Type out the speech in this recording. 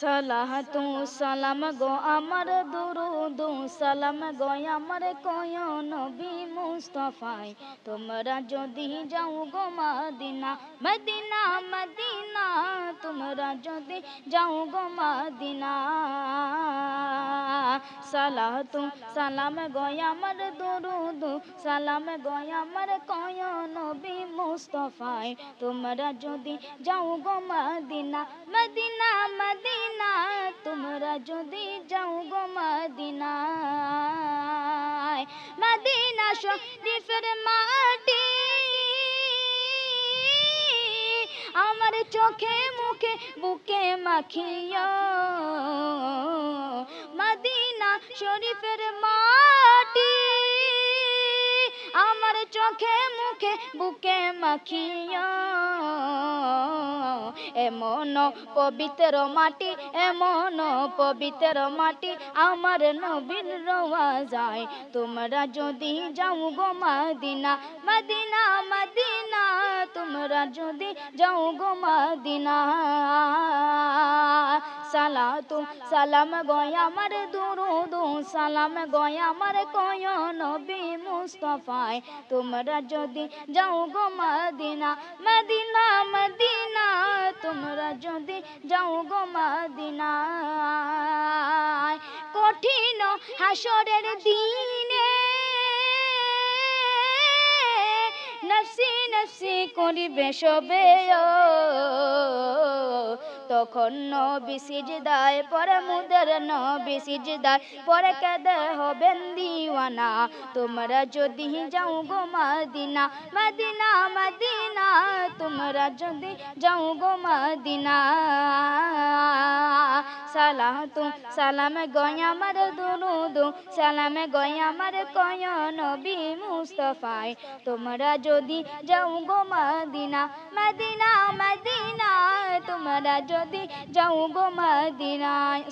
সালাতু সালাম গো আমার দুরুদ সালাম গো আমার কয় নবী মুস্তাফায় তোমরা যদি যাও গো মদিনা মদিনা মদিনা তোমরা যদি যাও গো মদিনা সালাতু সালাম গো আমার দুরুদ সালাম গো আমার কয় নবী মুস্তাফায় তোমরা যদি যাও গো মদিনা মদিনা মদিনা তোমরা যদি যাও গো মদিনায় মদিনা শরীফের মাটি আমার চোখে মুখে বুকে মাখিয়া মদিনা শরীফের মাটি আমার চোখে মুখে বুকে মাখিয়া এমন পবিত্র মাটি এমন পবিত্র মাটি আমার নবীর রওয়া যায় তোমরা যদি যাও গো মদিনা মদিনা মদিনা তোমরা যদি যাও গো মদিনা সালাতু সালাম গো আমার দুরুদ সালাম গো আমার কয় নবী মুস্তাফায় তোমরা যদি যাও গো মদিনা মদিনা মদিনা তোমরা যদি যাও গো মদিনা কঠিন হাসরের দিনে নফসি নফসি করিবে সবে তখন নবী সিজদায় পরে মুদের নবী সিজদায় পরে কেঁদে হবেন দিওয়ানা তোমরা যদি যাও গো মদিনা মদিনা মদিনা তোমরা যদি যাও গো মদিনা সালাতু সালাম গো আমার দুরুদ সালাম গো আমার কয় নবী মুস্তাফায় তোমরা যদি যাও গো মদিনা মদিনা মদিনা তোমরা যদি যাও গো মদিনায়।